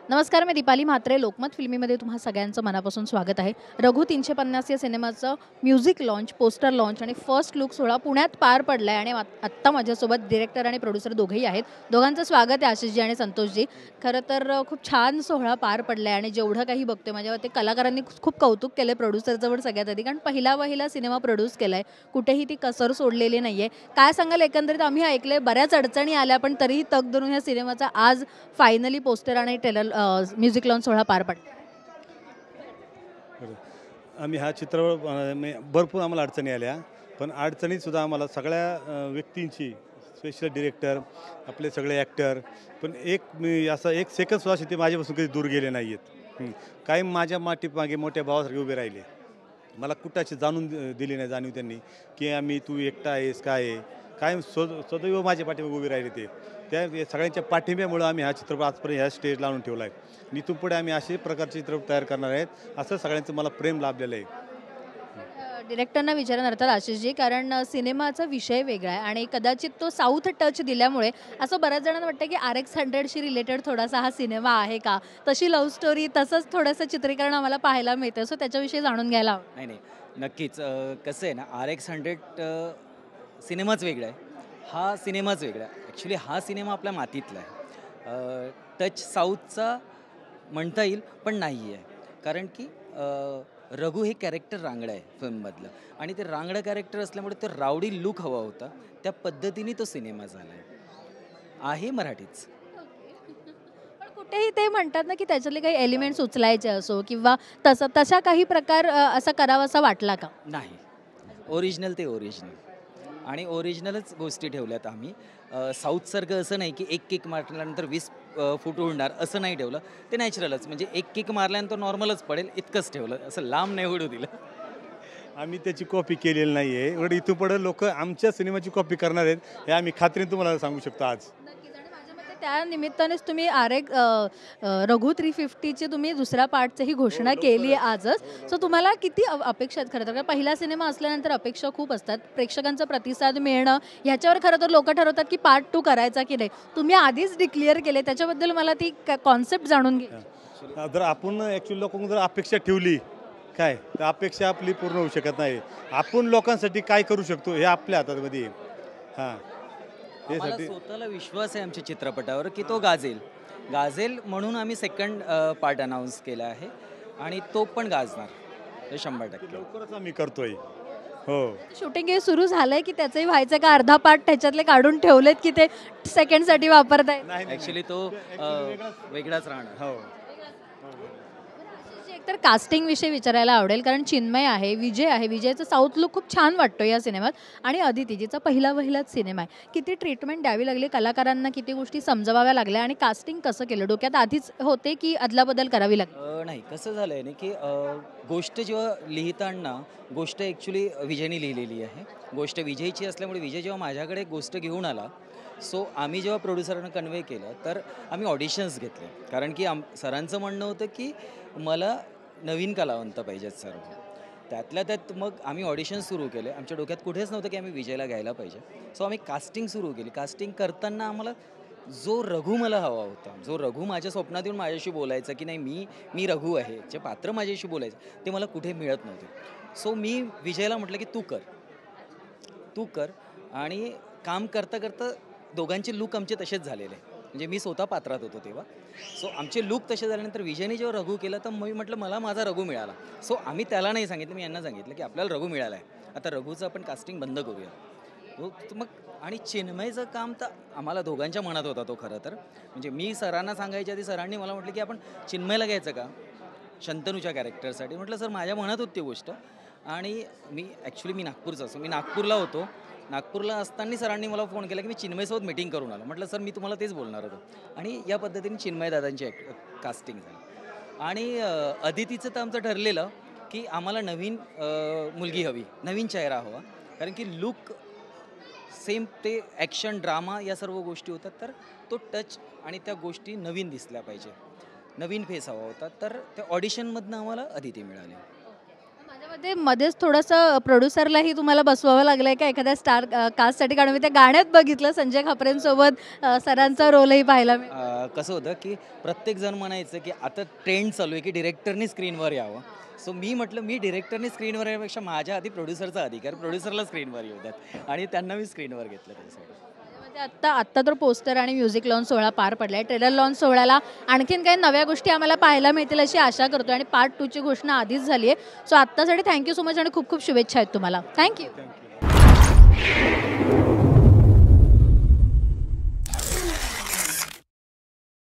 नमस्कार, मी दीपाली म्हात्रे. लोकमत फिल्मीमध्ये तुम्हा सगळ्यांचं मनापासून स्वागत आहे. रघु 350 या सिनेमाचं म्युझिक लॉन्च, पोस्टर लॉन्च आणि फर्स्ट लुक सोहळा पुण्यात पार पडला आहे आणि आत्ता माझ्यासोबत डिरेक्टर आणि प्रोड्युसर दोघेही आहेत. दोघांचं स्वागत आहे आशिषजी आणि संतोषजी. खरं तर खूप छान सोहळा पार पडला आहे आणि जेवढं काही बघतोय माझ्या मते कलाकारांनी खूप कौतुक केलं प्रोड्युसरचं पण सगळ्यात आधी, कारण पहिला सिनेमा प्रोड्यूस केला आहे. कुठेही ती कसर सोडलेली नाही आहे. काय सांगाल एकंदरीत? आम्ही ऐकलंय बऱ्याच अडचणी आल्या पण तरीही तग धरून ह्या सिनेमाचा आज फायनली पोस्टर आणि ट्रेलर म्युझिक लॉन्च सोहळा पार पडला. आम्ही हा चित्रपट भरपूर आम्हाला अडचणी आल्या, पण अडचणीतसुद्धा आम्हाला सगळ्या व्यक्तींची, स्पेशल डिरेक्टर, आपले सगळे ॲक्टर, पण मी असं एक सेकंदसुद्धा ते माझ्यापासून कधी दूर गेले नाही आहेत. कायम माझ्या मागे मोठ्या भावासारखे उभे राहिले. मला कुठं अशी जाणून दिली नाही जाणीव त्यांनी, की तू एकटा आहेस काय आहे, कायम सदैव माझ्या पाठीमागे उभे राहिले ते. त्या सगळ्यांच्या पाठिंब्यामुळं आम्ही हा चित्रपट आजपर्यंत ह्या स्टेजला आणून ठेवला आहे. आणि इथून पुढे आम्ही असे प्रकारचे चित्रपट तयार करणार आहेत, असं सगळ्यांचं मला प्रेम लाभलेलं आहे. डिरेक्टरना विचारणार अर्थात आशिषजी, कारण सिनेमाचा विषय वेगळा आहे आणि कदाचित तो साऊथ टच दिल्यामुळे असं बऱ्याच जणांना वाटतं की RX-100शी रिलेटेड थोडासा हा सिनेमा आहे का, तशी लव्ह स्टोरी, तसंच थोडंसं चित्रीकरण आम्हाला पाहायला मिळतं. सो त्याच्याविषयी जाणून घ्यायला हवं. नाही, नाही. नक्कीच. कसं आहे ना, RX-100 सिनेमाच वेगळा आहे. हा सिनेमाच वेगळा आहे. ॲक्च्युली हा सिनेमा आपल्या मातीतला आहे. टच साऊथचा म्हणता येईल, पण नाही आहे. कारण की रघु हे कॅरेक्टर रांगडं आहे फिल्ममधलं आणि ते रांगडं कॅरेक्टर असल्यामुळे तो रावडी लूक हवा होता. त्या पद्धतीने तो सिनेमा झाला आहे मराठीच. पण कुठेही ते म्हणतात ना की त्याच्यातले काही एलिमेंट्स उचलायचे असो किंवा तशा काही प्रकार असा करावासा वाटला का? नाही. ओरिजिनल ते ओरिजिनल आणि ओरिजिनलच गोष्टी ठेवल्यात आम्ही. साऊथसारखं असं नाही की एक किक मारल्यानंतर 20 फूट उडणार असं नाही ठेवलं. ते नॅचरलच, म्हणजे एक किक मारल्यानंतर नॉर्मलच पडेल इतकंच ठेवलं, असं लांब नाही उडू दिलं. आम्ही त्याची कॉपी केलेली नाही आहे. एवढं इथून पुढे लोक आमच्या सिनेमाची कॉपी करणार आहेत, हे आम्ही खात्रीने तुम्हाला सांगू शकतो आज. नक्कीच. आणि माझ्या मते त्या निमित्तानेच तुम्ही रघु 350ची तुम्ही दुसऱ्या पार्टची घोषणा केली आहे आजच. सो तुम्हाला किती अपेक्षा आहेत खरं तर? कारण पहिला सिनेमा असल्यानंतर अपेक्षा खूप असतात. प्रेक्षकांचा प्रतिसाद मिळणं ह्याच्यावर खरं तर लोक ठरवतात की पार्ट 2 करायचा की नाही. तुम्ही आधीच डिक्लेअर केले, त्याच्याबद्दल मला ती कॉन्सेप्ट जाणून घे. जर आपण ॲक्च्युली लोकांना जर अपेक्षा ठेवली काय, तर अपेक्षा आपली पूर्ण होऊ शकत नाही. आपण लोकांसाठी काय करू शकतो हे आपल्या हातामध्ये आहे. हां, आम्हाला त्यासाठी स्वतःला विश्वास आहे आमच्या चित्रपटावर की तो गाजेल म्हणून आम्ही सेकंड पार्ट अनाऊन्स केला आहे आणि तो पण गाजणार, हे 100%. लवकरच आम्ही करतोय. हो, शूटिंग हे सुरू झालंय की त्याचंही व्हायचं का? अर्धा पार्ट त्याच्यातले काढून ठेवलेत की ते सेकंडसाठी वापरतायत? नाही ॲक्च्युली तो वेगळाच राहणार. हो. एकतर कास्टिंग विषयी विचारायला आवडेल, कारण चिन्मय आहे, विजय आहे. विजयचा साऊथ लुक खूप छान वाटतो या सिनेमात आणि अदिती जिचा पहिलाच सिनेमा आहे. किती ट्रीटमेंट द्यावी लागली कलाकारांना, किती गोष्टी समजवाव्या लागल्या आणि कास्टिंग कसं केलं? डोक्यात आधीच होते की अदलाबदल करावी लागली? नाही, कसं झालं आहे ना की गोष्ट जेव्हा लिहिताना गोष्ट ॲक्च्युली विजयने लिहिलेली आहे. गोष्ट विजयची असल्यामुळे विजय जेव्हा माझ्याकडे एक गोष्ट घेऊन आला, सो आम्ही जेव्हा प्रोड्युसरांना कन्वे केलं तर आम्ही ऑडिशन्स घेतले. कारण की सरांचं म्हणणं होतं की मला नवीन कलावंत पाहिजेत सर्व. त्यातल्या त्यात मग आम्ही ऑडिशन सुरू केले. आमच्या डोक्यात कुठेच नव्हतं की आम्ही विजयला घ्यायला पाहिजे. सो आम्ही कास्टिंग सुरू केली. कास्टिंग करताना आम्हाला जो रघु मला हवा होता, जो रघु माझ्या स्वप्नात येऊन माझ्याशी बोलायचा की नाही मी रघु आहे, जे पात्र माझ्याशी बोलायचं ते मला कुठे मिळत नव्हते. सो मी विजयला म्हटलं की तू कर आणि काम करता करता दोघांचे लूक आमचे तसेच झालेले. म्हणजे मी स्वतः पात्रात होतो तेव्हा. सो आमचे लूक तसे झाल्यानंतर विजयने जेव्हा रघु केला तर मी म्हटलं मला माझा रघु मिळाला. सो आम्ही त्याला नाही सांगितलं, मी यांना सांगितलं की आपल्याला रघु मिळाला आहे, आता रघुचं आपण कास्टिंग बंद करूया. हो, मग आणि चिन्मयचं काम तर आम्हाला दोघांच्या मनात होता तो खरं तर. म्हणजे मी सरांना सांगायच्या आधी सरांनी मला म्हटलं की आपण चिन्मयला घ्यायचं का शंतनूच्या कॅरेक्टरसाठी. म्हटलं सर माझ्या मनात होती ती गोष्ट. आणि मी नागपूरचा असतो, मी नागपूरला होतो. नागपूरला असताना सरांनी मला फोन केला की मी चिन्मयसोबत मीटिंग करून आलो. म्हटलं सर मी तुम्हाला तेच बोलणार होतो. आणि या पद्धतीने चिन्मय दादांची कास्टिंग झाली. आणि अदितीचं तर आमचं ठरलेलं की आम्हाला नवीन मुलगी हवी, नवीन चेहरा हवा. कारण की लूक सेम, ते ॲक्शन ड्रामा या सर्व गोष्टी होतात, तर तो टच आणि त्या गोष्टी नवीन दिसल्या पाहिजे, नवीन फेस हवा होता. तर त्या ऑडिशनमधनं आम्हाला अदिती मिळाली. मध्येच थोडंसं प्रोड्युसरलाही तुम्हाला बसवावं लागलंय का एखाद्या स्टार कास्टसाठी? कारण मी त्या गाण्यात बघितलं संजय खापरेंसोबत सरांचा रोलही पाहायला मिळाला. कसं होतं की प्रत्येकजण म्हणायचं की आता ट्रेंड चालू आहे की डिरेक्टरनी स्क्रीनवर यावं. सो मी म्हटलं मी डिरेक्टरनी स्क्रीनवर येण्यापेक्षा माझ्या आधी प्रोड्युसरचा अधिकार, प्रोड्युसरला स्क्रीनवर येऊ द्यात आणि त्यांना मी स्क्रीनवर घेतलं त्यासाठी. म्हणजे आत्ता तर पोस्टर आणि म्युझिक लॉन्च सोहळा पार पडलाय. ट्रेलर लॉन्च सोहळ्याला आणखीन काही नव्या गोष्टी आम्हाला पाहायला मिळतील अशी आशा करतो आणि पार्ट 2ची घोषणा आधीच झाली आहे. सो आत्तासाठी थँक्यू सो मच आणि खूप खूप शुभेच्छा आहेत तुम्हाला. थँक्यू. थँक्यू.